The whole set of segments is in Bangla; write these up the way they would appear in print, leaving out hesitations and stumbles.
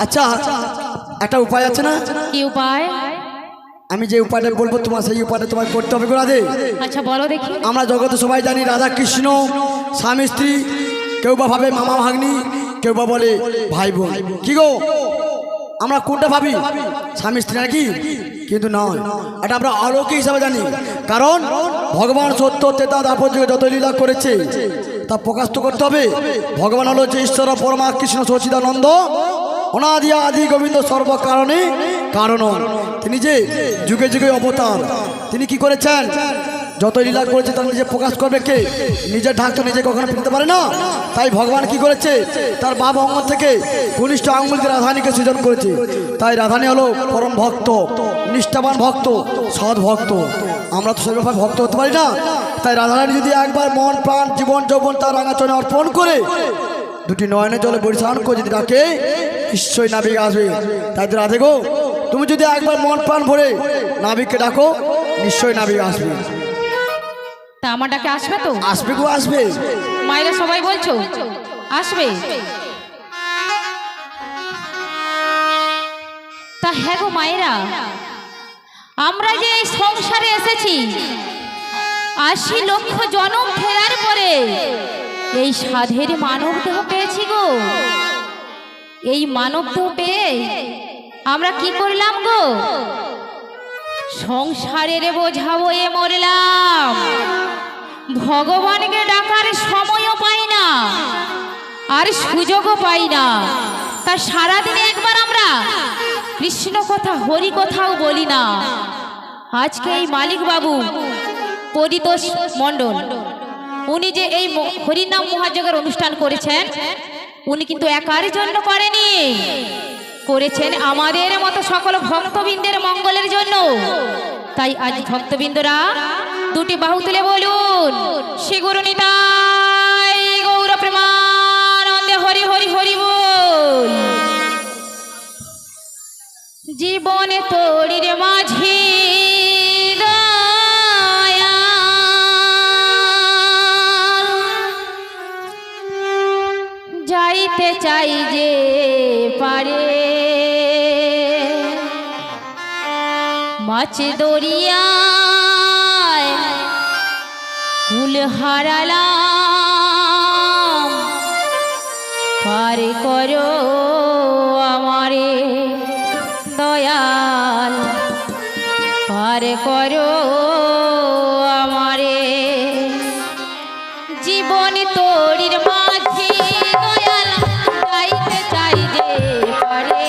আচ্ছা আচ্ছা একটা উপায় আছে না? কি উপায়? আমি যে উপায়টা বলবো তোমার সেই উপায়টা তোমার করতে হবে গো রাধে। আচ্ছা বলো দেখি। আমরা জগতে সবাই জানি রাধা কৃষ্ণ স্বামী স্ত্রী, কেউ বা ভাবে মামা ভাগ্নি, কেউ বা বলে ভাই বোন। কি গো আমরা কোনটা ভাবি? স্বামী স্ত্রী নাকি? কিন্তু নয়, এটা আমরা অলৌকিক হিসাবে জানি। কারণ ভগবান সত্য তেতা দাপর যুগে যত লীলা করেছে তা প্রকাশ তো করতে হবে। ভগবান হলো যে ঈশ্বর পরমা কৃষ্ণ সচিদানন্দ, অনাদি আদি গোবিন্দ সর্বকারণে কারণ। তিনি যে যুগে যুগে অবতার, তিনি কি করেছেন? যত লীলা করেছে তার নিজে প্রকাশ করবে কে? নিজের ঢাক তো নিজে কখনো পেতে পারে না। তাই ভগবান কি করেছে? তার বাবা অঙ্গ থেকে ঘনিষ্ঠ আঙ্গুলকে রাধানীকে সৃজন করেছে। তাই রাধানী হলো পরম ভক্ত, নিষ্ঠাবান ভক্ত, সৎ ভক্ত। আমরা তো সেরকম ভক্ত হতে পারি না। তাই রাধারানী যদি একবার মন প্রাণ জীবন যৌবন তার রাঙাচরণে অর্পণ করে দুটি নয়নের জলে পরিচালন করে যদি ডাকে, নিশ্চয়ই নাবিক আসবে। তাই তো রাধে গো, তুমি যদি একবার মন প্রাণ ভরে নাবিককে ডাকো, নিশ্চয়ই নাবিক আসবে। তা আমার ডাকে আসবে তো? আসবে গো আসবে। মায়েরা সবাই বলছো আসবে। তা হ্যাঁ গো মায়েরা, আমরা যে এই সংসারে এসেছি ৮০ লক্ষ জনম ফেরার পরে এই সাধের মানব দেহ পেয়েছি গো। এই মানব দেহ পেয়ে আমরা কি করলাম গো? সংসারের বোঝা বয়ে মরলাম। ভগবানকে ডাকার সময়ও পাই না, আর সুযোগও পাই না। তা সারাদিনে একবার আমরা কৃষ্ণ কথা হরি কথাও বলি না। আজকে এই মালিক বাবু পরিতোষ মণ্ডল, উনি যে এই হরিনাম মহাযজ্ঞের অনুষ্ঠান করেছেন, উনি কিন্তু একার জন্য করেনি, করেছেন আমাদের মতো সকল ভক্তবৃন্দের মঙ্গলের জন্য। তাই আজ ভক্তবৃন্দরা দুটি বাহু তুলে বলুন, শ্রী গুরু নিতাই গৌর প্রেমানন্দে হরি হরি হরি বল। জীবনে তোরির মাঝে যাইতে চাই যে পারে, মাছ দরিয়ায় কুল হারালাম, পার করো আমারে দয়াল, পার করো আমারে। জীবন তোরির মাঝে দয়াল যাইতে চাই যে পারে,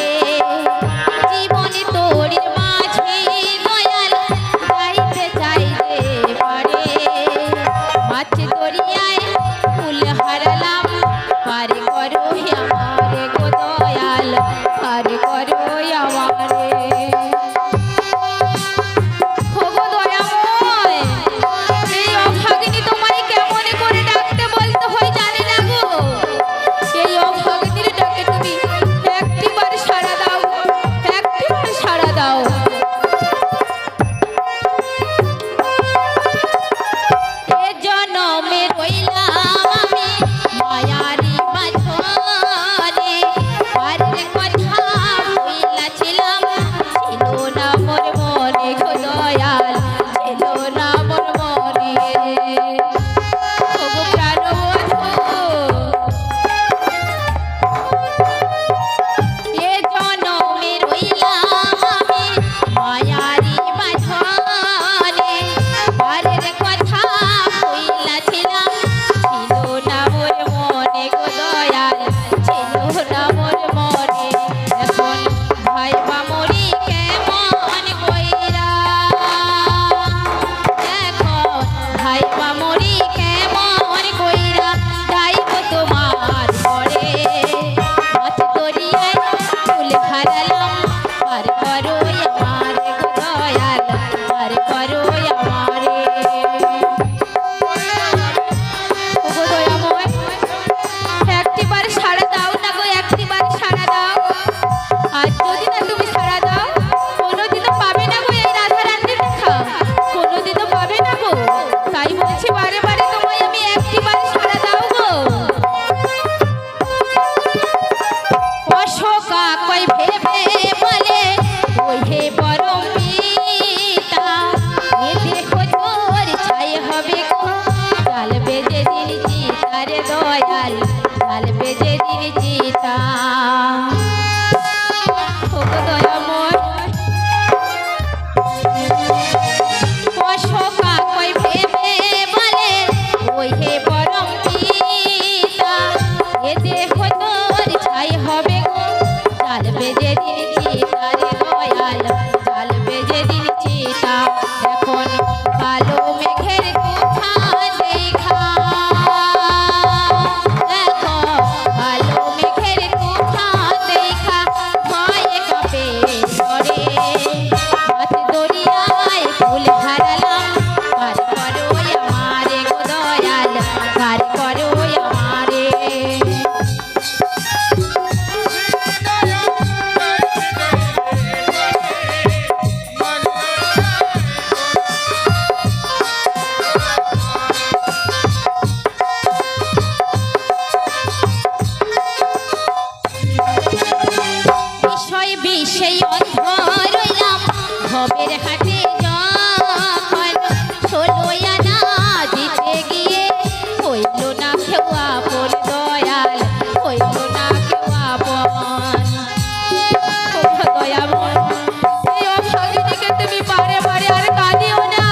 জীবন তোরির মাঝে দয়াল যাইতে চাই যে পারে, মাছ দরিয়ায় ফুল হারালাম, পার করো আমারে গো দয়াল, পার করো আমারে। একটিবার অশোকা কই ভেবে বলে ওই হে পরম পিতা এ দেখো তোর ছাই হবে গো জ্বালবে যেদিন চিতা রে দয়াল জ্বালবে যেদিন চিতা ও গো দয়াময় অশোকা কই ভেবে বলে ওই হে পরম পিতা এ দেখো তোর ছাই হবে গো জ্বালবে যেদিন চিতা রে দয়াল জ্বালবে যেদিন চিতা এখন কালো মেঘের তুফান দেখা দেখো কালো মেঘের তুফান দেখা ভয়ে কাঁপে করে পথ দরিয়ায় ফুল হারালাম পার করো আমারে গো দয়াল পার করো আমারে বিষয় বিষয় অন্ধ রইলাম ভবের হাটে যখন ষোলো আনা দিতে গিয়ে হইল না কেউ আপন দয়াল হইল না কেউ আপন ও দয়াময় এই অভাগিনীকে তুমি বারে বারে আর কাঁদিও না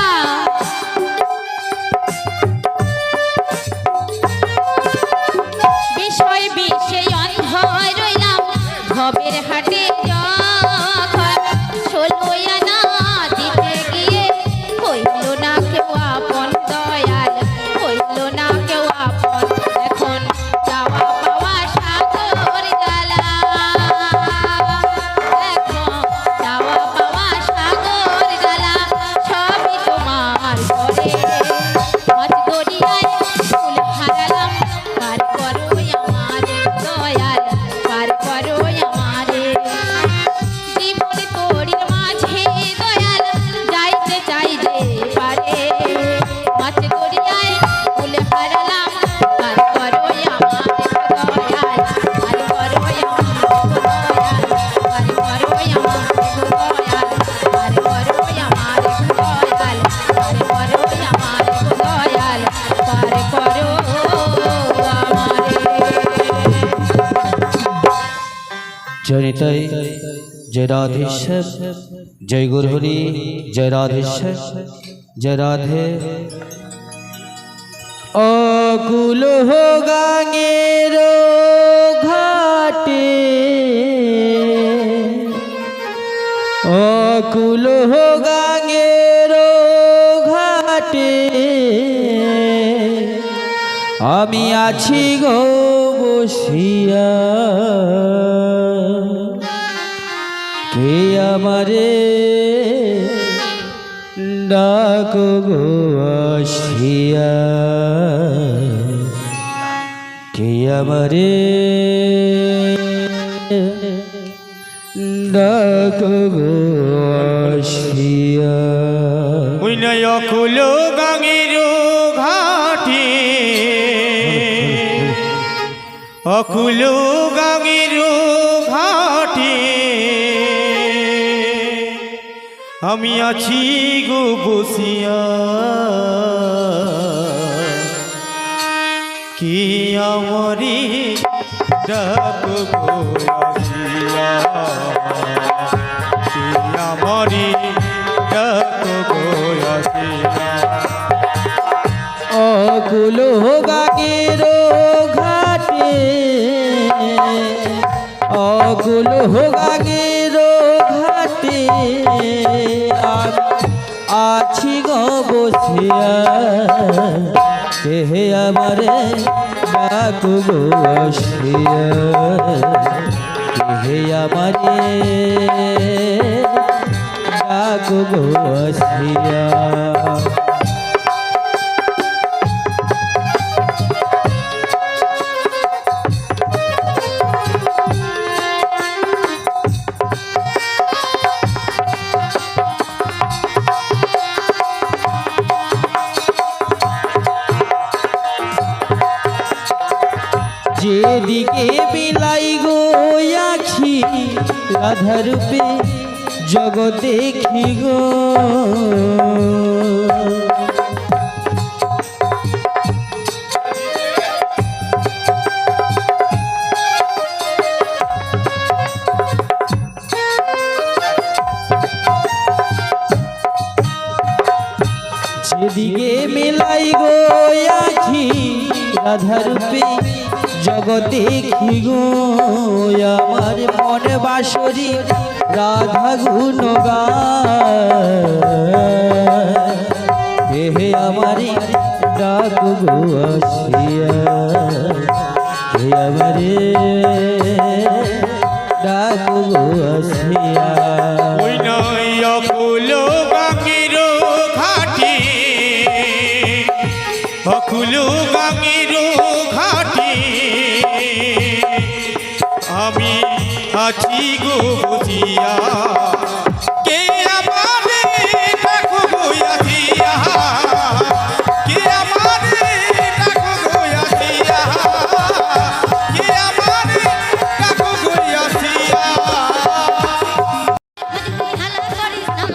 বিষয় বিষয় অন্ধ রইলাম ভবের হাটে যখন ষোলো আনা দিতে গিয়ে হইল না কেউ আপন দয়াল হইল না কেউ আপন এখন যাওয়া পাওয়া সাগর জ্বালা এখন যাওয়া পাওয়া সাগর জ্বালা সবই তোমার করে মাছ দরিয়ায় ফুল হারালাম পার করো আমারে দয়াল পার করো আমারে জীবন তোরির মাঝে দয়াল যাইতে চাই যে পারে মাছ দরিয়ায় ফুল হারালাম পার করো আমারে দয়াল পার করো আমারে দয়াল পার করো আমারে দয়াল পার করো আমারে দয়াল পার করো আমারে দয়াল পার করো আমারে जय निताई जय राधेश्वर जय गुरुहरि जय राधेश्वर जय राधे अकुल हो गांगेरो घाटे अकुल हो गांगेरो घाटे আমি আছি গো বসিয়া কে আমারে ডাক গো আসিয়া কে আমারে ডাক গো আসিয়া উইনয় অকুল গাঙের ঘাটে অকুল গাঙের ঘাটে আমি আছি গো বসিয়া কি আমারে ডাক গো আসিয়া কি আমারে ডাক গো আসিয়া অকুল গাগের ঘাটে অকুল গাগের ঘাটে আছি গো বসিয়া কে আমারে ডাক গো আসিয়া কে আমারে ডাক গো আসিয়া যেদিকে বিলাই গো আখি রাধারূপে জগৎ দেখি গো। যেদিকে মেলাই গো আখি রাধারূপে জগৎ দেখি গো। আমার মন বাসরি রাধা গুণ গায়, হে আমারে ডাক গো আসিয়া, হে আমারে ডাক গো আসিয়া। ওই নয় অকুল গাঙ্গের ঘাটি, অকুল গাঙ্গের ঘাটি, আমি আছি গো বুঝিয়া, কে আমারে ডাকো গো আসিয়া, কে আমারে ডাকো গো আসিয়া, কে আমারে ডাকো গো আসিয়া। হালা করিস না,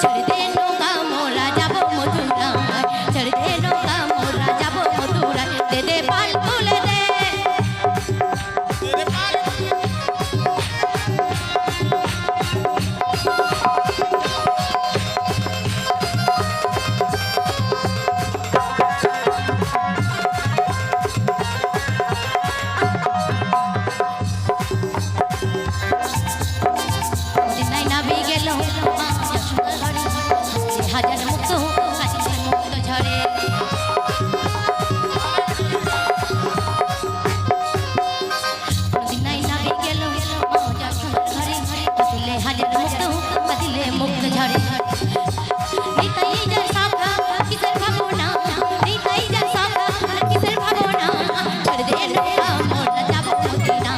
ছেড়ে দে নৌকা মোরা যাব মথুরায়, ছেড়ে দে নৌকা মোরা যাব মথুরায়, দে দে পাল তুলে দে। দিনাই নাবি গেল যশোদা ঘরে, হাজার মুক্ত কাশিতে মুক্ত ঝরে। দিনাই নাবি গেল যশোদা ঘরে, কাশিলে হাজার মুক্ত কাশিলে মুক্ত ঝরে। নিতাই যার শাখা কিসের ভাবনা, নিতাই যার শাখা কিসের ভাবনা, ছেড়ে দে নৌকা মোরা যাব মদিনা,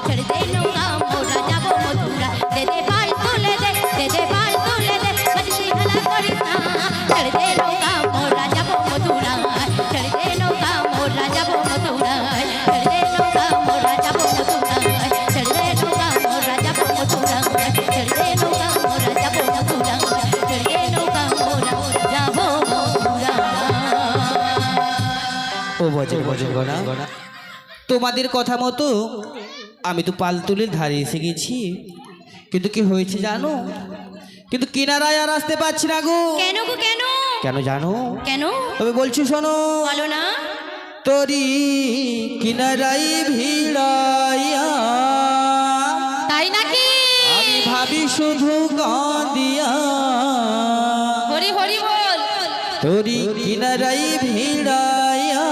ছেড়ে দে নৌকা মোরা যাব মথুরা, দে দে পাল তুলে দে, দে দে পাল তুলে দে, মজদি হালা করিস না, ছেড়ে দে নৌকা মোরা যাব মথুরা, ছেড়ে দে নৌকা মোরা যাব মথুরা, ছেড়ে দে নৌকা মোরা যাব মথুরা, ছেড়ে দে নৌকা মোরা যাব মথুরা, ছেড়ে দে নৌকা মোরা যাব মথুরা, ছেড়ে দে নৌকা মোরা যাব মথুরা। ও বজে বজে গোনা, তোমাদের কথা মতো আমি তো পালতুলের ধারে এসে গেছি, কিন্তু কি হয়েছে জানো? কিন্তু কিনারায় আর আসতে পারছি না গো। কেন গো কেন? কেন জানো? কেন তবে বলছি শোনো। বলো না। তোরি কিনারায় ভিড়াইয়া, তাই নাকি? আমি ভাবি শুধু কাঁদিয়া, হরি হরি বল। তোরি কিনারায় ভিড়াইয়া,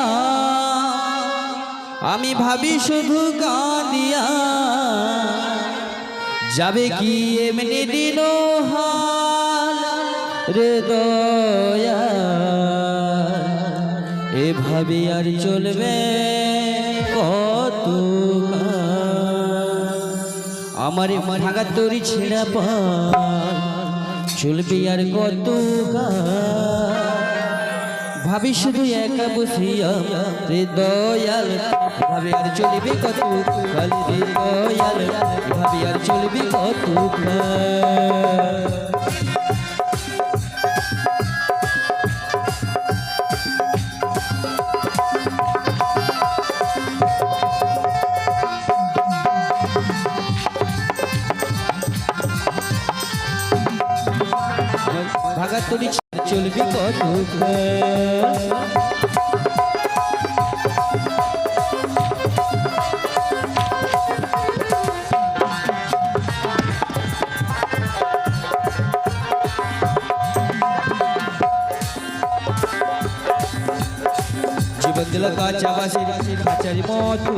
আমি ভাবি শুধু কাঁদিয়া, যাবে কি এমনি দিন হাল রে দয়া, এভাবে আর চলবে কত আমার ভাঙা তরি ছেঁড়া পাল, চলবে আর কত ভাবি শুধু একা বসিয়া রে দয়াল, ভাবি আর চলবে কত কাল রে দয়াল, ভাবি আর চলবে কত ভাগা তরি চলবে কত জীবন দিল কাঁচা বাসির কাচারি মতো,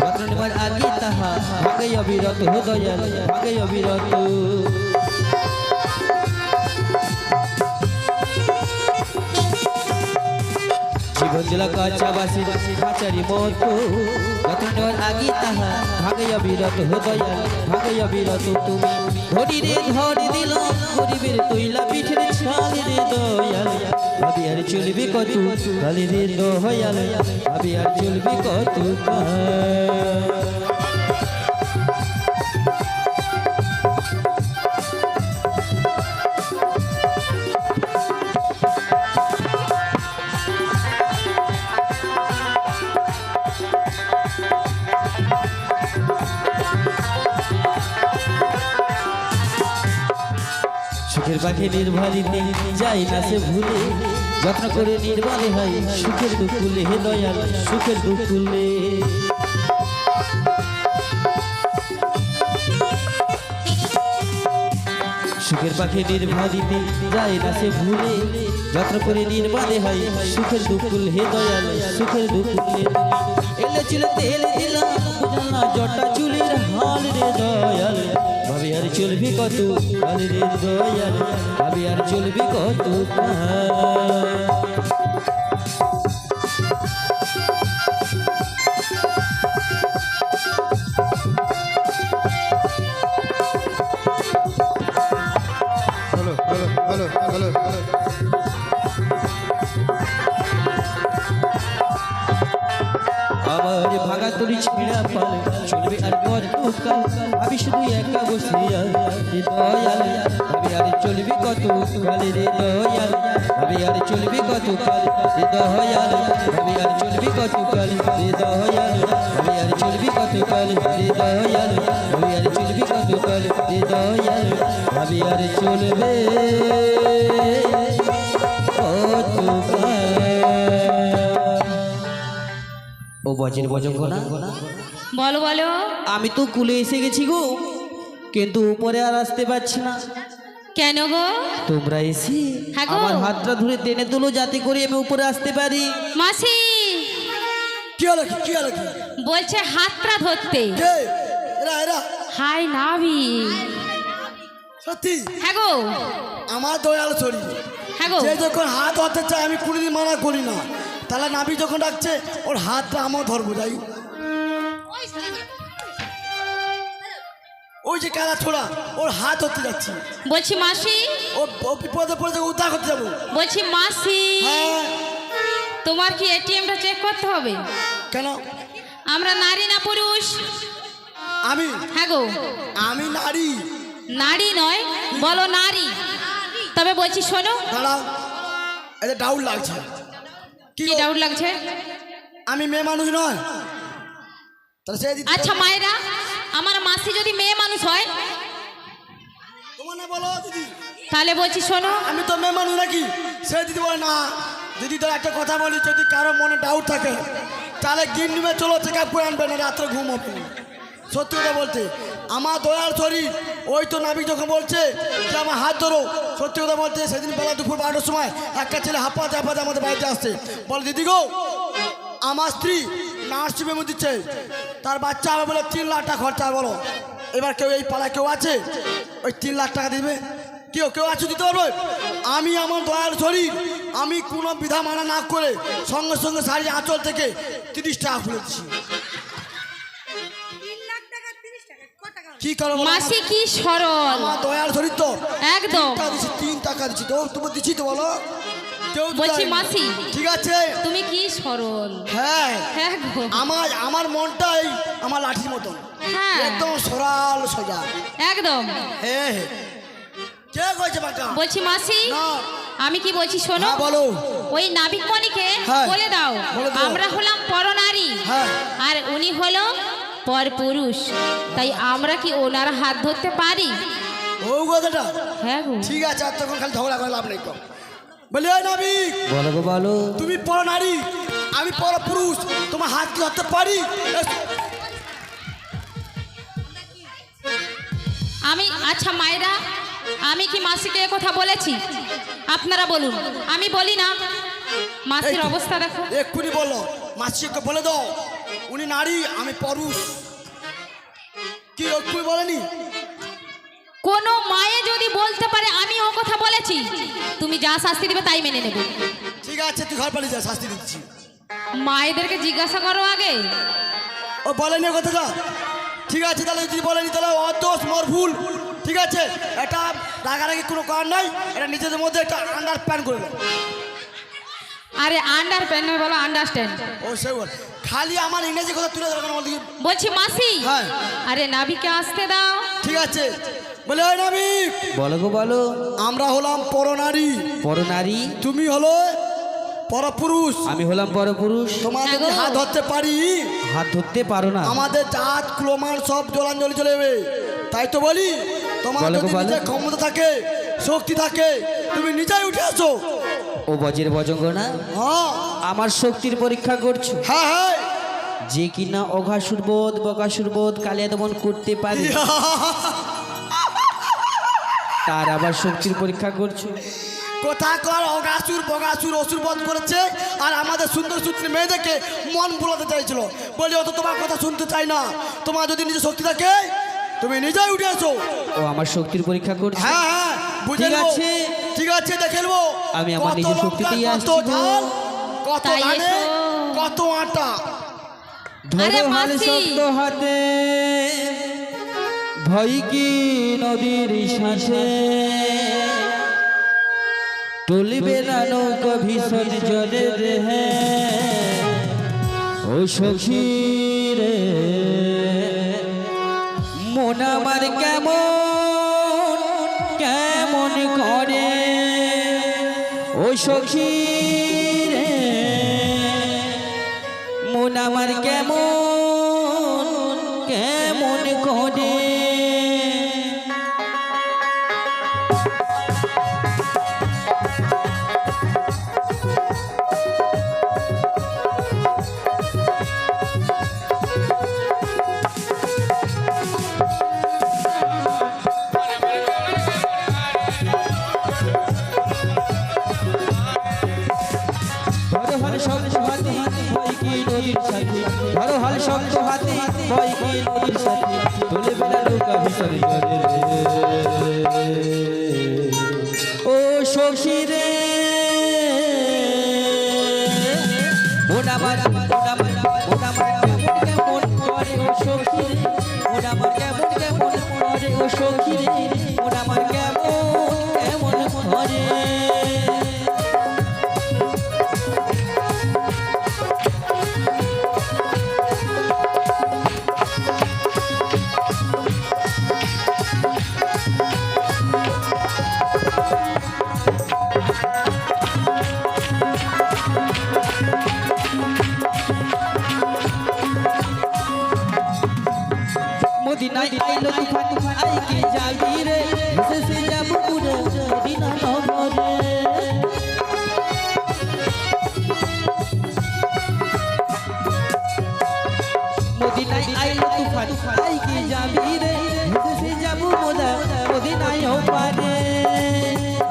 রত্ন নেবার আগে তাহা ভাগে অবিরত দয়াল, ভাগে অবিরত। জীবন দিল কাঁচা বাসির কাচারি মতো, রত্ন নেবার আগে তাহা ভাগে অবিরত দয়াল, ভাগে অবিরত। তুমি ধরি রে ধরি দিল গরিবের তৈলা পিঠের ছাল রে দয়াল, ভাবি আর চলবে কত কালি রে দয়াল, ভাবি আর চলবে কত সুখের পাখি নির্ভারিতে যাই না সে ভুলে যত্ন করে নির্বাণে হয় সুখের দুকুলে হে দয়াল সুখের দুকুলে সুখের পাখি নির্ভারিতে যায় না সে ভুলে যত্ন করে নির্বাণে হয় সুখের দুকুল হে দয়াল সুখের দুকুলে এলে চলে তেলে দিলাম বুঝলাম না জটা চুলের হাল রে দয়াল ভাবি আর চলবি কত কাল রে দয়াল ভাবি আর চলবি কত আমার ভাগা তরি ছিঁড়া পাল চলবে আর কতকাল আমি শুধু একা বসে আছি দয়াল আমি আর চলবি কত কাল রে দয়াল আমি আর চলবি কত কাল রে দয়াল আমি আর চলবি কত কাল রে দয়াল আমি আর চলবি কত কাল রে দয়াল আমি আর চলবি কত কাল রে দয়াল আমি আর চলবে কত ও বজের বজঙ্গ না বলো বলো। আমি তো কুলে এসে গেছি গো কিন্তু উপরে আর আসতে পারছি না কেন গো? তোমরা এসে হ্যাঁ গো। আমার হাতটা ধরে টেনে তোলো যাতে করে আমি উপরে আসতে পারি মাসি কি হলো কি হলো কি বলছে হাতটা ধরতে। কে এরা এরা হাই নাভি। সত্যি হ্যাঁ গো আমার দয়াল শরীর হ্যাঁ গো যে যখন হাত হতে চায় আমি কোনোদিন মানা করি না, তাহলে নাবি যখন ডাকছে ওর হাতটা আমার ধরবো যাই। ওই যে কালা ছোড়া ওর হাত হতে যাচ্ছে, বলছি মাসি ও বিপদে পড়ে যাবে, উদ্ধার করতে যাবো। বলছি মাসি হ্যাঁ তোমার কি এটিএমটা চেক করতে হবে? কেন? আমরা নারী না পুরুষ? আমি হ্যাঁ গো আমি নারী। নারী নয় বলো নারী। তবে বলছি শোনো। দাঁড়াও, এতে ডাউট লাগছে। কি ডাউট লাগছে? আমি মেয়ে মানুষ নয় তাহলে সে দিদি আচ্ছা মায়েরা, আমার মাসি যদি মেয়ে মানুষ হয় তোমার না বলো দিদি, তাহলে বলছি শোনো। আমি তো মেয়ে মানুষ নাকি? সে দিদি বলে না। দিদি তোর একটা কথা বলি, যদি কারো মনে ডাউট থাকে তাহলে গিন্নিমে চলো চেক আপ করে আনবে, না রাত্রে ঘুম হবে না। সত্যি কথা বলতে আমার দয়ার শরীর, ওই তো নাবিক যখন বলছে যে আমার হাত ধরো, সত্যি কথা বলতে সেদিন বেলা দুপুর 12টার সময় একটা ছেলে হাঁপাতে হাঁপাতে আমাদের বাড়িতে আসছে, বলে দিদি গো আমার স্ত্রী নার্সিংহোমে দিচ্ছে, তার বাচ্চা হবে বলে 3 লাখ টাকা খরচা। বলো এবার কেউ এই পাড়ায় কেউ আছে ওই 3 লাখ টাকা দিবে? কেউ আছে দিতে পারবে? আমি আমার দয়ার শরীর, আমি কোনো বিধা মানা না করে সঙ্গে সঙ্গে শাড়ি আঁচল থেকে 30 টাকা খুলে দিচ্ছি। কি করো মাসি কি সরল, আমার দয়ার শরীর তো একদম। 3 টাকা দিচ্ছি তো, তুমি দিচ্ছি তো বলো। কেউ তো বলছি দেয়নি। মাসি ঠিক আছে তুমি কি সরল। হ্যাঁ হ্যাঁ গো আমার মনটাই আমার লাঠির মতন, হ্যাঁ একদম সরাল সোজা। একদম। হ্যাঁ কে কইছে বাকা? বলছি মাসি না। আমি কি বলছি শোনো। হ্যাঁ বলো। ওই নাবিক মণিকে হ্যাঁ। বলে দাও বলে দাও। আমরা হলাম পরনারী হ্যাঁ। আর উনি হলো পর পুরুষ, তাই আমরা কি ওনার হাত ধরতে পারি? ও কথাটা হ্যাঁ গো ঠিক আছে, আর তখন খালি ঝগড়া করে লাভ নেই তো। বলি ওই নাবিক, বলো গো বলো তুমি পর নারী আমি পর পুরুষ, তোমার হাত কি ধরতে পারি? আমি আচ্ছা মায়েরা, আমি কি মাসিকে এ কথা বলেছি? আপনারা বলুন। আমি বলি না। মাসির অবস্থা দেখো। এক্ষুনি বললো, মাসিকে বলে দাও উনি নারী আমি পুরুষ। কি এক্ষুনি বলেনি? কোনো মায়ে যদি বলতে পারে আমি ও কথা বলেছি, তুমি যা শাস্তি দিবে তাই মেনে নেবে। ঠিক আছে তুই ঘর পালিয়ে যা, শাস্তি দিচ্ছি। মায়েদেরকে জিজ্ঞাসা করো আগে। ও বলেনি কথাটা? ঠিক আছে তাহলে যদি বলেনি তাহলে অদোষ মোর ভুল। ঠিক আছে, এটা রাগারাগি কোনো কারণ নাই, এটা নিজেদের মধ্যে একটা আন্ডার প্যান করে দাও। আরে আন্ডার প্যান্ট বলো আন্ডারস্ট্যান্ড। ও সে খালি আমার ইংরেজি কথা তুলে দরকার বলতে কি? বলছি মাসি হ্যাঁ। আরে নাবিকে আসতে দাও। ঠিক আছে বলে ওই নাবিক, বলো গো বলো আমরা হলাম পরনারী, পরনারী তুমি হলো পরপুরুষ। আমি হলাম পরপুরুষ। তোমাদের হ্যাঁ গো। হাত ধরতে পারি? হাত ধরতে পারো না। আমাদের জাত ক্লোমান সব জলাঞ্জলি চলে যাবে। তাই তো বলি তোমার বলো গো যদি বলো। নিজের ক্ষমতা থাকে শক্তি থাকে তুমি নিজেই উঠে আসো। ও বজের বজঙ্গনা, হ্যাঁ আমার শক্তির পরীক্ষা করছো? হ্যাঁ হ্যাঁ যে কিনা অঘাসুর বোধ বকাসুর বোধ কালিয়া দমন করতে পারে তার আবার শক্তির পরীক্ষা করছো? কোথাকার অগাসুর বগাসুর অসুর বধ করেছে আর আমাদের সুন্দর সুন্দর মেয়েদেরকে মন ভুলাতে চাইছিল। বলি অত তোমার কথা শুনতে চাই না, তোমার যদি নিজে শক্তি থাকে তুমি নিজেই উঠে আসো। ও আমার শক্তির পরীক্ষা করছে? হ্যাঁ হ্যাঁ বুঝে ঠিক নেবো। আছে। ঠিক আছে দেখে নেবো। আমি আমার কত নিজের লঙ্কা, শক্তিতেই কত আসছি গো। ঝাল, কত তাই ধানে, এসো। কত আটা। ধরো হাল মাসি। শক্ত হাতে ভয় কি নদীর শ্বাসে টলিবে না নৌকা ভীষণ জলে রে ও সখী রে মন আমার কেমন কেমন করে ও সখী রে মন আমার কেমন কেমন করে ধরো হাল শক্ত হাতে ভয় কি নদীর সাথে ধরো হাল শক্ত হাতে ভয় কি নদীর সাথে তোলে বেলা নৌকা ভীষণ জলে রে ও সখী রে মন আমার কেমন করে ও সখী রে মন আমার কেমন করে ও সখী রে মন আমার কেমন করে মদিনায় আইলো তুফান আইকে যাবি রে ভেসে যাব পুরো মদিনা নগরে মদিনায় আইলো তুফান আইকে যাবি রে ভেসে যাব মদিনায় পারে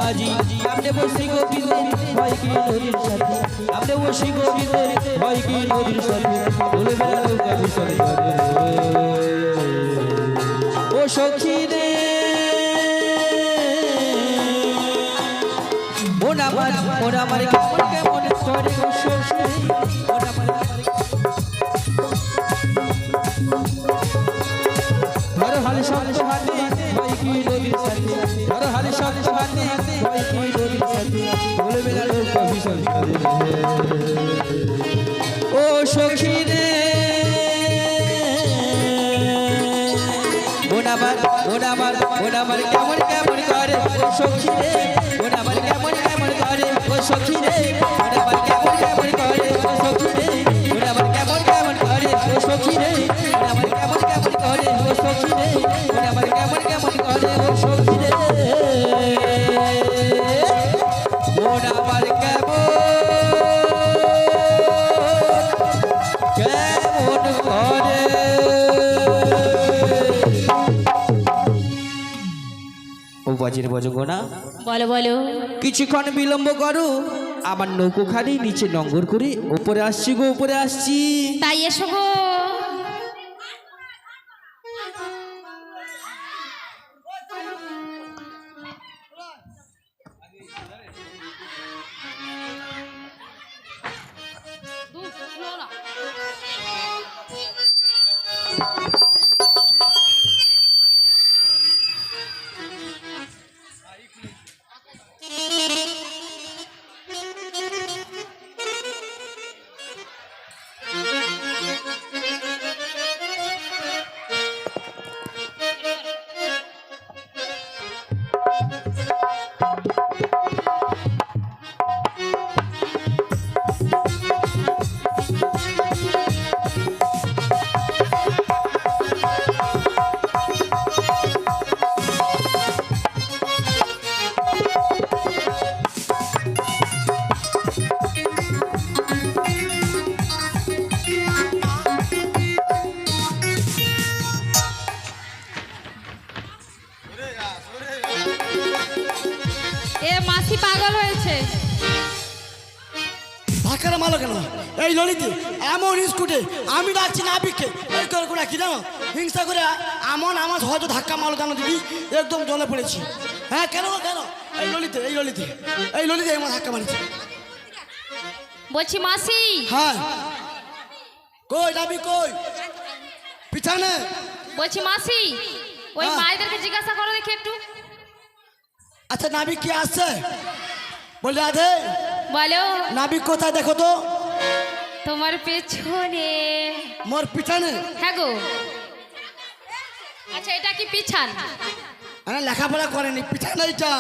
আজি আমনে বসি গোবিন্দে ভয় কি নদীর সাথে আমনে বসি গোবিন্দে ভয় কি নদীর সাথে বলে বেলা নৌকা ভীষণ জলে ও সখী রে মন আমার কেমন কেমন করে ও সখী রে মন আমার ধরো হাল শক্ত হাতে ভয় কি নদীর সাথে ধরো হাল শক্ত হাতে ভয় কি নদীর সাথে বলে বেলা নৌকা ভীষণ জলে ও সখী রে মন আমার কেমন কেমন করে ও সখী রে মন আমার কেমন কেমন করে ও সখী রে মন আমার কেমন কেমন করে ও সখী রে মন আমার কেমন কেমন করে ও সখী রে মন আমার কেমন কেমন করে ও সখী রে মন আমার কেমন কেমন করে ও সখী রে মন আমার কেমন করে ও বাজির বজঙ্গনা বলো বলো। কিছুক্ষণ বিলম্ব করো আমার নৌকোখানি নিচে নোঙ্গর করে উপরে আসছি গো উপরে আসছি তাই এসো গো। জল হয়েছে। ধাক্কাটা মারলো কেন? এই ললিতে এমন স্কুটে আমি ডাকছি নাবিককে এই করে করে কি জানো হিংসা করে এমন আমার হয়তো ধাক্কা মারলো কেন দিদি একদম জলে পড়েছি। হ্যাঁ কেন কেন? এই ললিতে এই ললিতে এই ললিতে আমার ধাক্কা মারিছে। বলছি মাসি, হ্যাঁ কই নাবিক কই? পিছানে। বলছি মাসি, ওই হ্যাঁ। মায়েদেরকে জিজ্ঞাসা করো দেখি একটু। আচ্ছা নাবিক কি আসছে? বলে আধে বলো। নাবিক কোথায় দেখো তো? তোমার পেছনে। মোর পিছানে? হ্যাঁ গো। আচ্ছা এটা কি পিছান? আমি লেখাপড়া করেনি। পিছানে এইটা,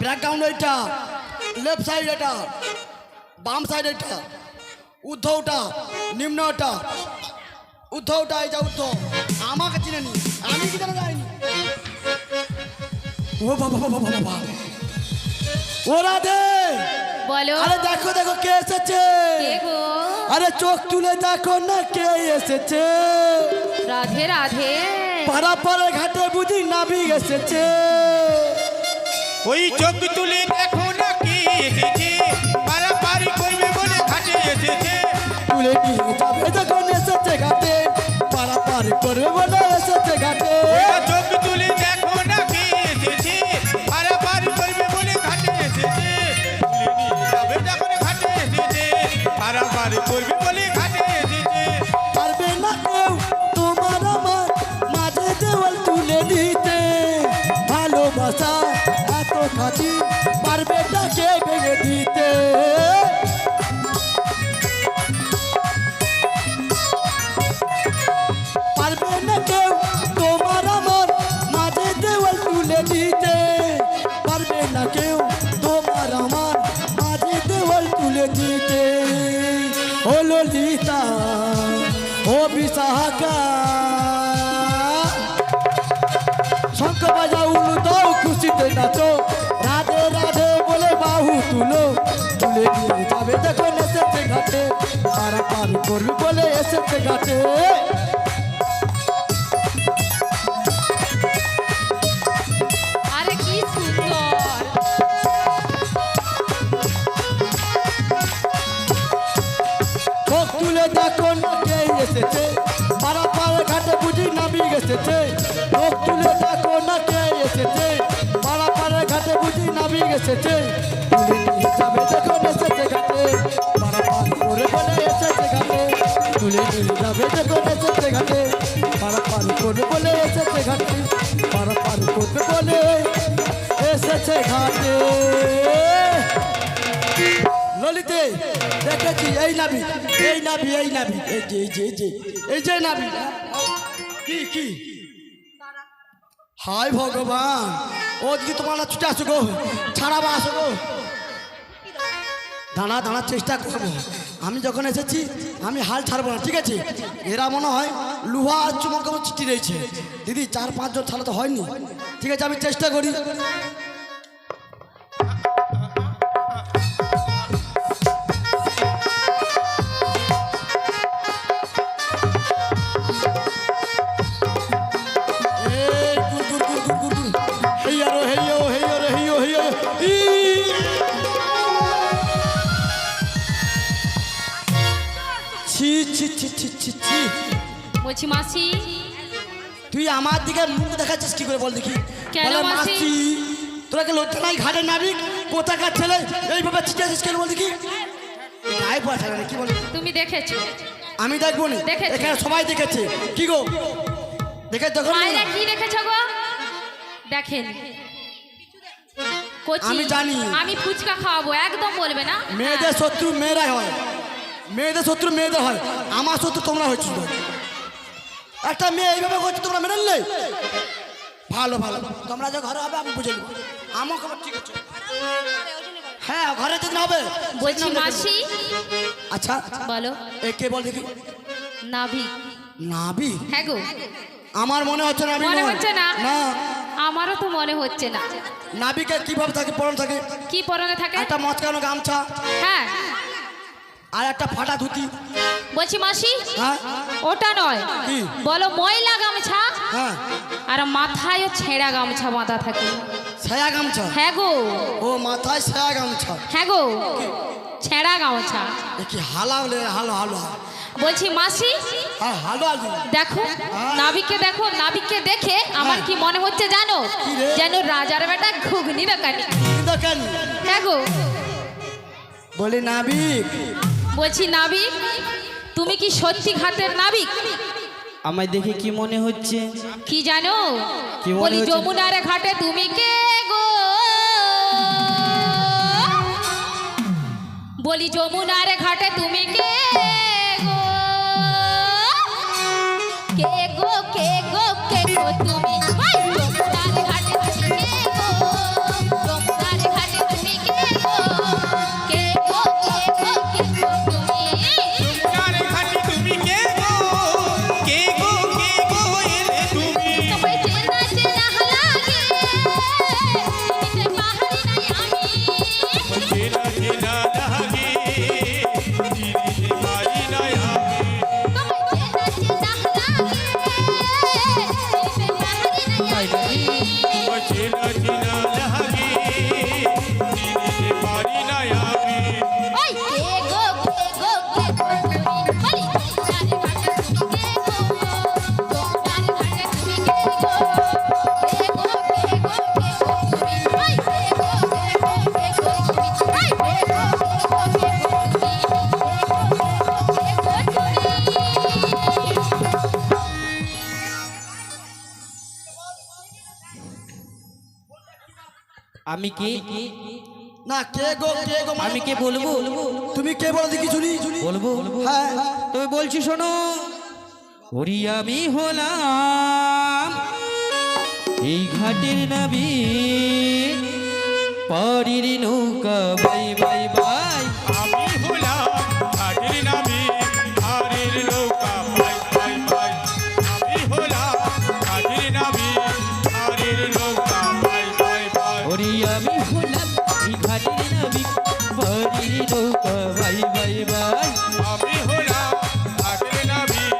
ব্যাকগ্রাউন্ড এইটা, লেফট সাইড এটা, বাম সাইড এটা, ঊর্ধ্ব ওটা, নিম্ন ওটা, ঊর্ধ্ব ওটা, এইটা ঊর্ধ্ব। আমাকে চিনে নি, আমি কি জানা যাইনি। ও বাবা বাবা বাবা, ওরা দে। বলো। আরে দেখো দেখো কে এসেছে। কে গো? আরে চোখ তুলে দেখো না কে এসেছে। রাধে রাধে। পাড়া পাড়ে ঘাটে বুঝি নাবিক এসেছে। ওই চোখ তুলে দেখো না কে এসেছে, পারাপারি করবে বলে ঘাটে এসেছে। তুলে নিয়ে যাবে যখন এসেছে ঘাটে, পাড়া পাড়ি করবে বলে এসেছে ঘাটে। ওই চোখ তুলে দেখো না কে এসেছে, পারাপারি করবে বলে ঘাটে এসেছে। তুলে নিয়ে যাবে যখন ঘাটে এসেছে, পারাপারি করবে বলে ঘাটে এসেছে। পারবে না কেউ তোমার আমার মাঝে দেওয়াল তুলে নিতে। ভালোবাসা এত খাঁটি, পারবে না কে ভেঙে দিতে। পারবে না কেউ তোমার আমার মাঝে দেওয়াল তুলে দিতে। পারবে না কেউ তোমার আমার মাঝে দেওয়াল তুলে দিতে। ও ললিতা ও বিশাখা, শঙ্খ বাজা উলু দাও খুশিতে নাচো, রাধে রাধে বলে বাহু তুলো। তুলে নিয়ে যাবে যখন এসেছে ঘাটে, পারা পার করবে বলে এসেছে ঘাটে। আরে কি সুন্দর। চোখ তুলে দেখো না কে এসেছে, পাড়া পাড়া ঘাটে বুঝি নাবিক এসেছে। চোখ তুলে দেখো না কে এসেছে, পাড়া পাড়া ঘাটে বুঝি নাবিক এসেছে। তুলে নিয়ে যাবে যখন এসেছে ঘাটে, পাড়া পার করে বলে এসেছে ঘাটে। তুলে নিয়ে যাবে যখন এসেছে ঘাটে, পাড়া পার করে বলে এসেছে ঘাটে। পাড়া পার করবে বলে এসেছে ঘাটে। ললিতে দেখেছি এই নাবি এই নাবি এই নাবি এই যে এই যে এই যে এই যে নাবি। কি কি হায় ভগবান, ও দিদি তোমার না ছুটে আসো গো, ছাড়াবা আসো গো। দাঁড়া দাঁড়ার চেষ্টা করবো। আমি যখন এসেছি আমি হাল ছাড়বো না, ঠিক আছে? এরা মনে হয় লুহা আর চুমক চিঠি রয়েছে দিদি, 4-5 জন ছাড়া তো হয়নি। ঠিক আছে আমি চেষ্টা করি। বলছি মাসি, তুই আমার দিকে মুখ দেখাচ্ছিস কি করে বল দেখি? কেন বলে, মাসি? মাসি তোরা কি লজ্জা নাই? ঘাটের নাবিক কোথাকার ছেলে এইভাবে চিঠি আসিস কেন বল দেখি? গায়ে পয়সা না কি বল? তুমি দেখেছো? আমি দেখবো না, দেখেছি। এখানে সবাই দেখেছে। কি গো দেখে দেখো না? মায়েরা কি দেখেছো গো? দেখেন কচি, আমি জানি। আমি ফুচকা খাওয়াবো, একদম বলবে না। মেয়েদের শত্রু মেয়েরাই হয়, মেয়েদের শত্রু মেয়েদের হয়। আমার শত্রু তোমরা হচ্ছিল। একটা মেয়ে এইভাবে করছে তোমরা মেনে নিলে? ভালো ভালো, তোমরা যে ঘরে হবে আমি বুঝে নেব। আমাকে ঠিক আছে, হ্যাঁ ঘরে যেদিন হবে। বলছি মাসি। আচ্ছা বলো। এ কে বল দেখি? নাভি। নাবি? হ্যাঁ গো। আমার মনে হচ্ছে নাবি মনে নয়। হচ্ছে না? না। আমারও তো মনে হচ্ছে না। নাবিকে কিভাবে থাকে পরন থাকে? কি পরনে থাকে? একটা মচকানো গামছা হ্যাঁ। আর একটা ফাটা ধুতি। বলছি মাসি, হ্যাঁ ওটা নয়, কি? বলো ময়লা গামছা হ্যাঁ আর মাথায়ও ছেঁড়া গামছা বাঁধা থাকে। ছায়া গামছা হ্যাঁ গো, ও মাথায় ছায়া গামছা হ্যাঁ গো, ছেঁড়া গামছা। এ কি হালা হলে হালো হালো বলছি মাসি আর হালো আলু দেখো, নাবিককে দেখো, নাবিককে দেখে আমার কি মনে হচ্ছে জানো? কি রে? যেন রাজার বেটা ঘুগনি দোকানি। দেখেন হ্যাঁ গো, বলি নাবিক বলছি নাবিক, তুমি কি সত্যি ঘাটের নাবিক? আমায় দেখে কি মনে হচ্ছে? কি জানো? কি মনে বলি হচ্ছে? যমুনার ঘাটে তুমি কে গো? বলি যমুনার ঘাটে তুমি কে গো? কে গো, কে গো, কে গো তুমি? ওই যমুনার ঘাটে তুমি কে গো? যমুনার ঘাটে তুমি কে গো? কে গো, কে গো, কে গো তুমি? যমুনার ঘাটে তুমি কে গো? কে গো, কে গো এলে তুমি? তোমায় চেনা চেনা লাগে, চিনতে পারি নাই আমি। চেনা চেনা লাগে, চিনিতে পারি না আমি। তোমায় চেনা চেনা লাগে, চিনতে পারি নাই আমি। তোমায় চেনা চেনা লাগে, চিনিতে পারি না আমি। ওই কে গো, কে গো, কে গো তুমি? বলি যমুনার ঘাটে তুমি কে গো? যমুনার ঘাটে তুমি কে গো? কে গো, কে গো, কে গো তুমি? ওই কে গো, কে গো, কে গো তুমি? ওই কে গো, কে গো, কে গো তুমি? কে গো, কে গো, কে গো তুমি? আমি কে? না কে গো মানে আমি কে বলবো? তুমি কে বলো দেখি শুনি বলবো? হ্যাঁ তবে বলছি শোনো, ওরি আমি হলাম এই ঘাটের নাবিক, পরের নৌকা বাই বাই বাই। আমি হলাম ঘাটের নাবিক, হারের নৌকা পাই পাই পাই। আমি হলাম ঘাটের নাবিক, হারের নৌকা পাই পাই পাই। ওরি আমি হলাম এই ঘাটের নাবিক, পরের নৌকা বাই বাই বাই। আমি হলাম ঘাটের নাবিক,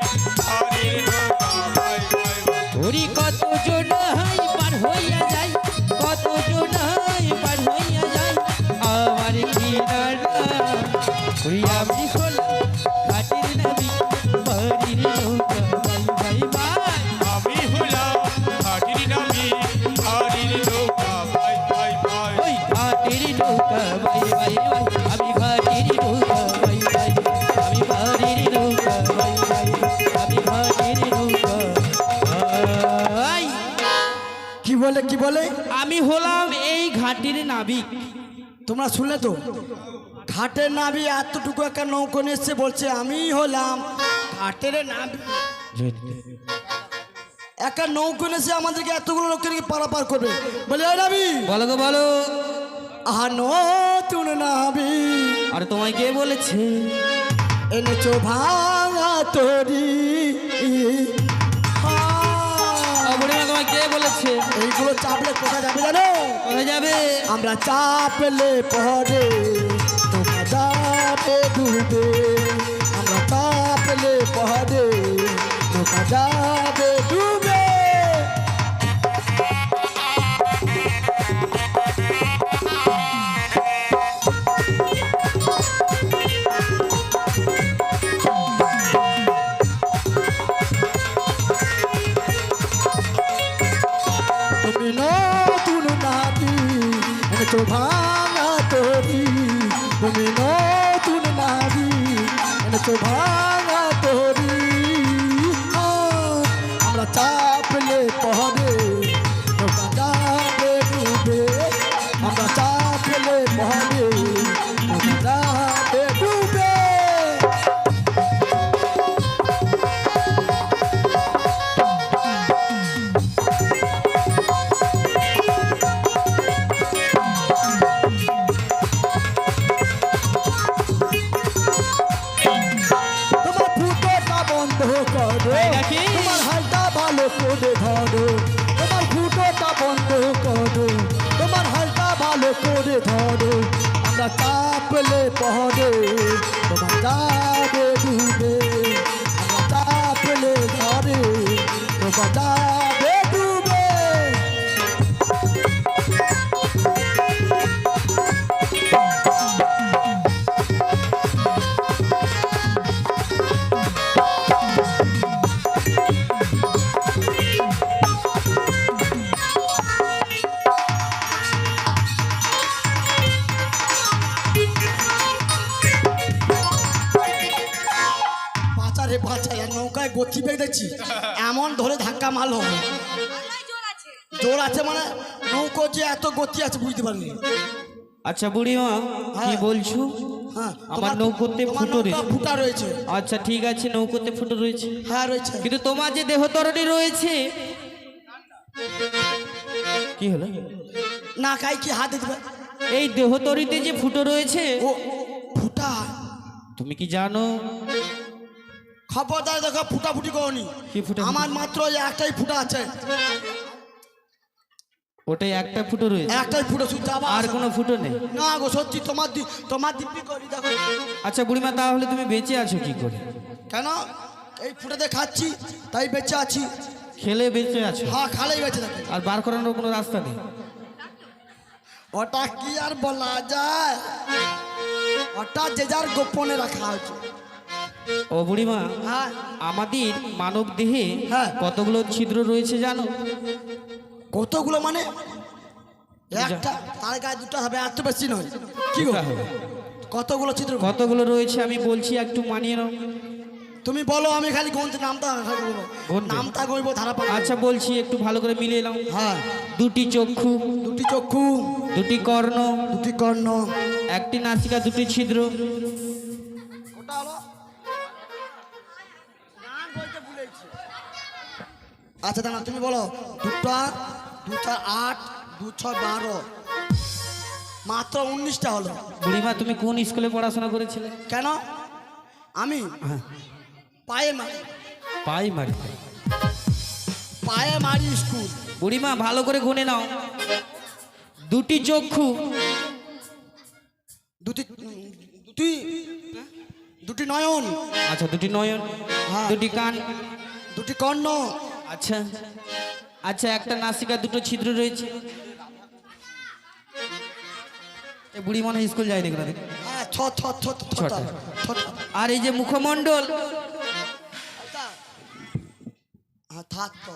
হারের নৌকা পাই পাই পাই। ওরি কত জনাই পার হইয়া যায়, কত জনাই পার হইয়া যায় আমার কিনারা। ওরি আমি হলাম ঘাটের নাবিক, পরের নৌকা বাই বাই বাই। আমি হলাম ঘাটের নাবিক, হারের নৌকা পাই পাই পাই। ওই ঘাটের নৌকা বাই বাই বাই, আমি ঘাটের নৌকা বাই বাই, আমি ঘাটের নৌকা বাই বাই, আমি ঘাটের নৌকা বাই। কি বলে কি বলে আমি হলাম এই ঘাটের নাবিক। তোমরা শুনলে তো ঘাটের নাবি এতটুকু একটা নৌকো নিয়ে এসছে বলছে আমি হলাম ঘাটের নাবি একটা নৌকো নিয়ে এসে আমাদেরকে এতগুলো লোকের কি পারাপার করবে বলে ওই নাবি বলো গো বলো, আহা নতুন নাবি আর তোমায় কে বলেছে? এনেছো ভাঙা তরি বুড়িমা তোমায় কে বলেছে? এইগুলো চাপলে কোথায় যাবে জানো কোথায় যাবে? আমরা চাপলে পরে তোমরা যাবে ডুবে আমরা চাপলে পরে তোমরা যাবে ডুবে তুমি নতুন নাবি এনেছো ভাঙা তরি তুমি নতুন নাবি এনেছো ভাঙা তরি আমরা চাপলে পরে তোমরা যাবে ডুবে আমরা চাপলে পরে তোমরা যাবে ডুবে তোমার ফুটোটা বন্ধ করো তাই নাকি? তোমার হালটা ভালো করে ধরো তোমার ফুটোটা বন্ধ করো তোমার হালটা ভালো করে ধরো আমরা চাপলে পরে তোমার যাবে ডুবে আমরা চাপলে ধরে তোমার যাবে ডুবে গতি বেগ দেখছি এমন ধরে ধাক্কা মারলো জোর আছে মানে নৌকো যে এত গতি আছে বুঝতে পারিনি। আচ্ছা বুড়িমা কি হ্যাঁ। বলছো? হ্যাঁ আমার নৌকোতে তোমার ফুটো নৌকা ফুটা রয়েছে। আচ্ছা ঠিক আছে, নৌকোতে ফুটো রয়েছে, হ্যাঁ রয়েছে। কিন্তু তোমার যে দেহতরণী রয়েছে কি হলো? না কাই কি হাত দিতে এই দেহতরিতে যে ফুটো রয়েছে ও ফুটা তুমি কি জানো? খবরদার দেখো ফুটাফুটি করনি। কি ফুটা? আমার মাত্র ওই একটাই ফুটা আছে, ওটাই একটা ফুটো রয়েছে, একটাই ফুটো শুধু যাবা আর কোনো ফুটো নেই? না গো সত্যি তোমার দিব্যি করি দেখো। আচ্ছা বুড়িমা তাহলে তুমি বেঁচে আছো কি করে? কেন এই ফুটাতে খাচ্ছি তাই বেঁচে আছি। খেলে বেঁচে আছো, হ্যাঁ খালেই বেঁচে থাকি। আর বার করানোর কোনো রাস্তা নেই? ওটা কি আর বলা যায়, ওটা যে যার গোপনে রাখা হয়েছে। ও বুড়িমা হ্যাঁ আমাদের মানব দেহে হ্যাঁ। কতগুলো ছিদ্র রয়েছে জানো? কতগুলো মানে একটা, তার গায়ে দুটো হবে, এত বেশি নয়। কি গো দুটো হবে। কতগুলো চিত্র কতগুলো রয়েছে আমি বলছি, একটু মানিয়ে নাও। তুমি বলো, আমি খালি গন্তে নামটা বলবো, গুনতে? নামটা গইবো ধারা পাবো। আচ্ছা বলছি, একটু ভালো করে মিলিয়ে নাও। হ্যাঁ দুটি চক্ষু, দুটি চক্ষু, দুটি কর্ণ, দুটি কর্ণ, একটি নাসিকা, দুটি ছিদ্র। ওটা হলো গান বলতে ভুলেছি। আচ্ছা দাঁড়া তুমি বলো, দুটা, 2 4 8, 2 6 12, মাত্র 19টা হলো। বুড়িমা তুমি কোন স্কুলে পড়াশোনা করেছিলে? কেন আমি পায়ে মারি, পাই মারি। পায়ে মারি স্কুল। বুড়িমা ভালো করে গুনে নাও। দুটি চক্ষু, দুটি দুটি দুটি নয়ন, আচ্ছা দুটি নয়ন, হ্যাঁ। দুটি কান, দুটি কর্ণ, আচ্ছা আচ্ছা একটা নাসিকা, দুটো ছিদ্র রয়েছে। এই বুড়ি মনে হয় স্কুল যায়নি কোনোদিন। হ্যাঁ ছটা। আর এই যে মুখমণ্ডল, হ্যাঁ থাক তো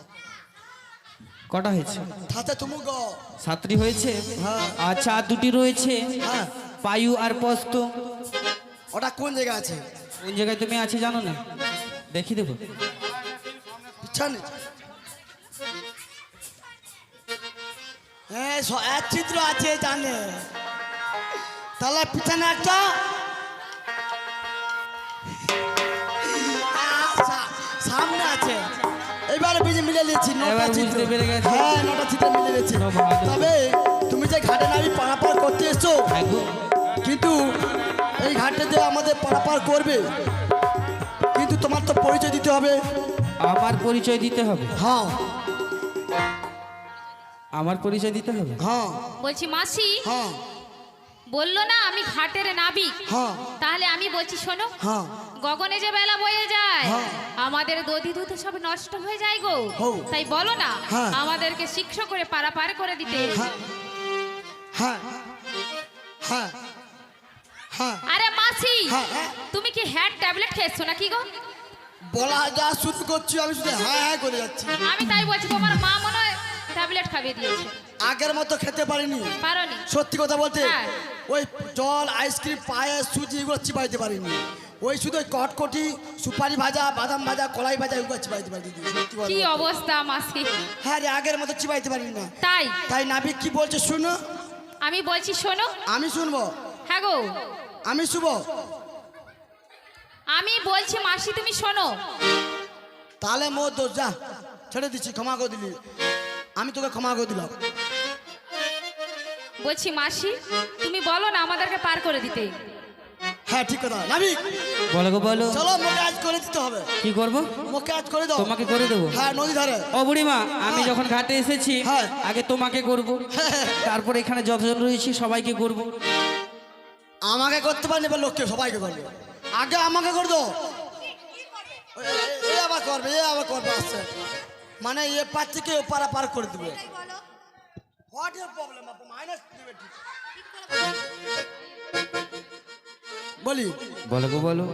কটা হয়েছে? থাতে তুমি গো। 7টি হয়েছে। হ্যাঁ। আচ্ছা আর দুটি রয়েছে, হ্যাঁ পায়ু আর পস্ত। ওটা কোন জায়গায় আছে? কোন জায়গায় তুমি আছে জানো না? দেখি দেবো। পিছনে হ্যাঁ এক চিত্র আছে জানে, তাহলে পিছনে একটা সামনে আছে। এবারে বিজে মিলে নিয়েছি, এবার নটা চিত্র। বুঝতে পেরে গেছি। হ্যাঁ নটা চিত্র মিলে নিয়েছি। ও ভালো। তবে তুমি যে ঘাটে নামি পারাপার করতে এসছো, একদম। কিন্তু এই ঘাটে যে আমাদের পারাপার করবে, কিন্তু তোমার তো পরিচয় দিতে হবে। আমার পরিচয় দিতে হবে? হ্যাঁ আমার পরিচয় দিতে হবে? হ্যাঁ বলছি মাসি, হ্যাঁ বললো না আমি ঘাটের নাবিক, হ্যাঁ তাহলে আমি বলছি শোনো, হ্যাঁ গগনে যে বেলা বয়ে যায়, হ্যাঁ। আমাদের দধি দুধ সব নষ্ট হয়ে যায় গো। হো। তাই বলো না হ্যাঁ। আমাদেরকে শিক্ষা করে পারাপার করে দিতে। হ্যাঁ হ্যাঁ হ্যাঁ হ্যাঁ আরে মাসি, হ্যাঁ, হ্যাঁ। তুমি কি হ্যাড ট্যাবলেট খেয়েছো নাকি গো? বলা যা শুরু করছি আমি শুধু হ্যাঁ হ্যাঁ করে যাচ্ছি। আমি তাই বলছি, তোমার মা মনে হয় ট্যাবলেট খাইয়ে দিয়েছে। আগের মতো খেতে পারিনি, পারোনি? সত্যি কথা বলতে। হ্যাঁ। ওই জল, আইসক্রিম, পায়েস, সুজি এগুলো চিবাইতে পারিনি। ওই শুধু ওই কটকটি, সুপারি ভাজা, বাদাম ভাজা, কলাই ভাজা এগুলো চিবাইতে পারিনি। সত্যি কথা কি বলতে। অবস্থা মাসি! হ্যাঁ রে, আগের মতো চিবাইতে পারিনি না। তাই তাই নাবিক কি বলছে শুনো। আমি বলছি শোনো। আমি শুনবো, হ্যাঁ গো, আমি শুভ। আমি বলছি মাসি তুমি শোনো। তাহলে মোর দোষ, যা ছেড়ে দিচ্ছি, ক্ষমা করে দিলি, আমি তোকে ক্ষমা করে দিলাম। বলছি মাসি, তুমি বলো না আমাদেরকে পার করে দিতে। হ্যাঁ ঠিক কথা নাবিক, বলো গো বলো। চলো মোকে আজ করে দিতে হবে। কি করবো? মোকে আজ করে দাও। তোমাকে করে দেবো? হ্যাঁ নদী ধারে। ও বুড়িমা, আমি যখন ঘাটে এসেছি হ্যাঁ। আগে তোমাকে করব, তারপর এখানে যতজন রয়েছে সবাইকে করব। আমাকে করতে পারেনি, এবার লোককে সবাইকে করবে। আগে আমাকে করে দাও। এ আবার করবে, এ আবার করবে, আসছে মানে এ পার থেকে ও পার করে দেবে। What is problem? আপু মাইনাস দিবে ঠিক। বলি বলো গো বলো।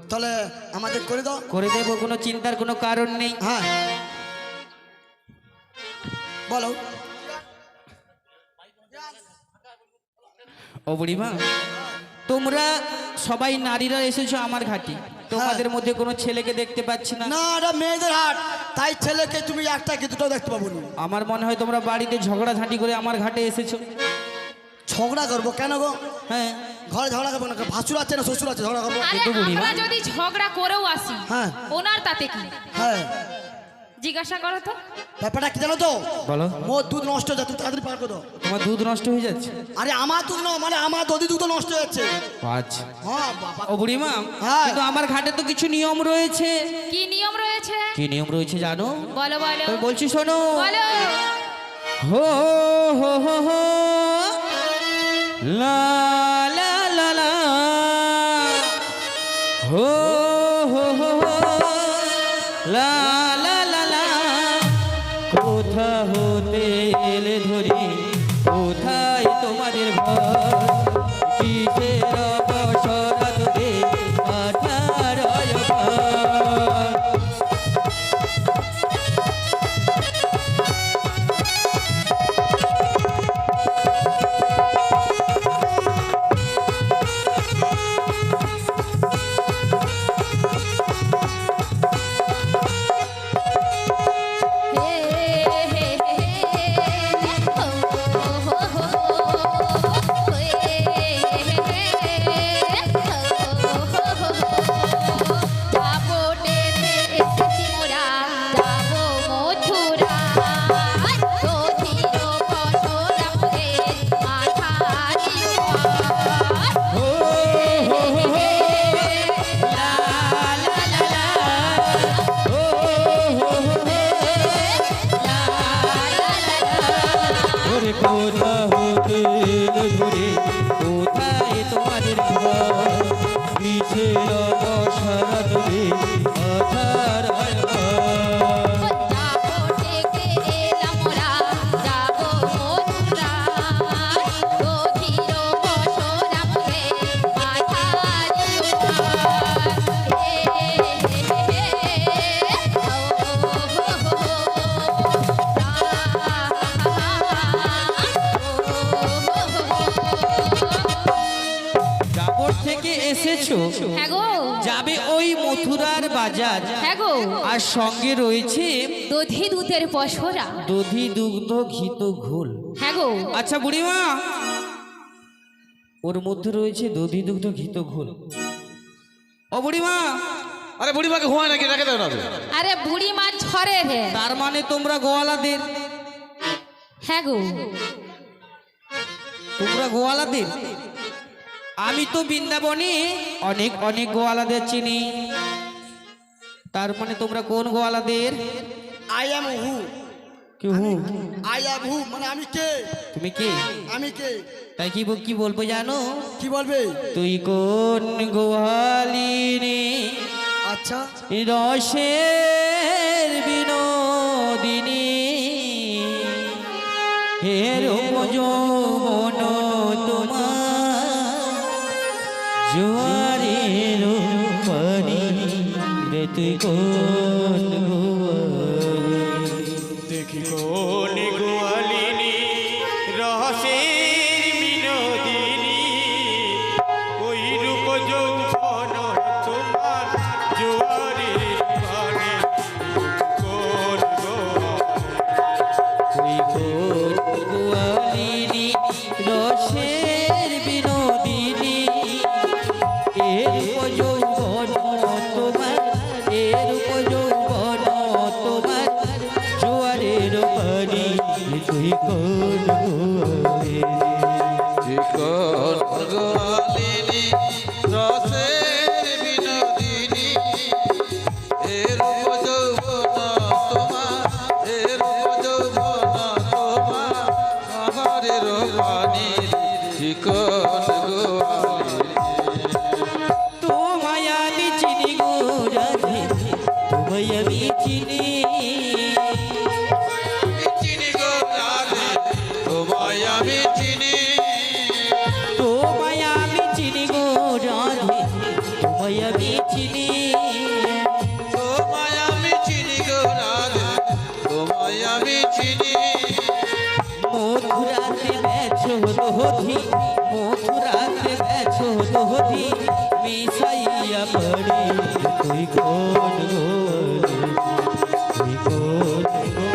তাহলে আমাদের করে দাও। করে দেবো, কোনো চিন্তার কোনো কারণ নেই। হ্যাঁ বলো। ও বুড়িমা, তোমরা সবাই নারীরা এসেছো আমার ঘাটে, তোমাদের মধ্যে কোনো ছেলেকে দেখতে পাচ্ছি না। না, এটা মেয়েদের হাট, তাই ছেলেকে তুমি একটা কি দুটো দেখতে পাবো না। আমার মনে হয় তোমরা বাড়িতে ঝগড়াঝাঁটি করে আমার ঘাটে এসেছো। ঝগড়া করবো কেন গো? হ্যাঁ, ঘরে ঝগড়া করবো না, ভাসুর আছে না শ্বশুর আছে, ঝগড়া করবো? আরে কিন্তু বুড়িমা। আমরা যদি ঝগড়া করেও আসি, হ্যাঁ। ওনার তাতে কি? হ্যাঁ, জিজ্ঞাসা করো তো। ব্যাপারটা কি জানো তো? বলো। মোর দুধ নষ্ট হয়ে যায়, তুই তাড়াতাড়ি পার করে দাও। তোমার দুধ নষ্ট হয়ে যাচ্ছে? আরে আমার দুধ না, মানে আমার দধি দুধ নষ্ট হয়ে যাচ্ছে। আচ্ছা। হ্যাঁ বাবা। ও বুড়িমা, হ্যাঁ। কিন্তু আমার ঘাটে তো কিছু নিয়ম রয়েছে। কি নিয়ম রয়েছে? কি নিয়ম রয়েছে জানো? বলো বলো তবে বলছি শোনো। বলো। হো হো হো হো লা লা লা লা হো হো হো হো লা লা লা লা কোথা হতে এলে ধরি কোথায় তোমাদের ঘর কিসের অবসরাত দে মাথার অয়ঘর। হে হে হে ও হো হো হে হে কাপড়েতে এসেছি মোরা যাবো মথুরা দধির পশরা হে মাথা দিও হো হো হো হো লা লা লা লা হো হো হো হো লা লা লা লা ওরে কোথা হতে এলে ধরে কোথায় তোমাদের ঘর কিসের অবসরাত দে মাথার অয়ঘর। যাবো ডেকে এলাম মোরা যাবো মথুরা দধির পশরা হে মাথা দিও হে হে ও জাগর থেকে এসেছো, হ্যাঁ গো, যাবে ওই মথুরার বাজার, হ্যাঁ গো, আর সঙ্গে রয়েছে দধি দুধের পশরা। দধি দুগ্ধ ঘিত ঘোল। হ্যাঁ গো, আচ্ছা বুড়িমা, ওর মধ্যে রয়েছে দধি দুগ্ধ ঘিত ঘোল। ও বুড়িমা, আরে বুড়িমাকে ঘুমায় নাকি, রেখে দেয় না? আরে বুড়ি মাছ ছড়ে রে। তার মানে তোমরা গোয়ালাদের? হ্যাঁ গো, তোমরা গোয়ালাদের? আমি তো বৃন্দাবনে অনেক অনেক গোয়ালাদের চিনি। তার মানে তোমরা কোন গোয়ালাদের? আই এম হু। কি হু? আই এম হু মানে আমি কে? তুমি কে? আমি কে? তাই কি বলবো জানো? কি বলবে? তুই কোন গোয়ালিনী আচ্ছা, রসের বিনোদিনী হের যৌবন তোমার জোয়ারের পানি রে তুই কোন গোয়ালিনী? দেখি কোন গোয়ালিনী রহস্যের বিনোদিনী ওই রূপ যৌবন তোমার জোয়ারের পানে কোন তুই কোন গোয়ালিনী রসের বিনোদিনী এর যৌবন তোমার, এর যৌবন তোমার জোয়ারের পানি তুই কোন গোয়ালিনী? কোন গোয়ালিনী রসের বিনোদিনী এর যৌবন তোমার, এর যৌবন তোমার আহারের পানি কোন গোয়ালিনী? তোমায় আমি চিনি গো রাধে, তোমায় আমি চিনি। চিনি গো রাধে, তোমায় আমি চিনি। তোমায় আমি চিনি গো রাধে, তোমায় আমি চিনি। তোমায় আমি চিনি গো রাধে, তোমায় আমি চিনি। মথুরাতে বেছো দোধি মথুরাতে গেছো দোধি মিশাইয়া পড়ে তুই কোন গো তুই কোন গো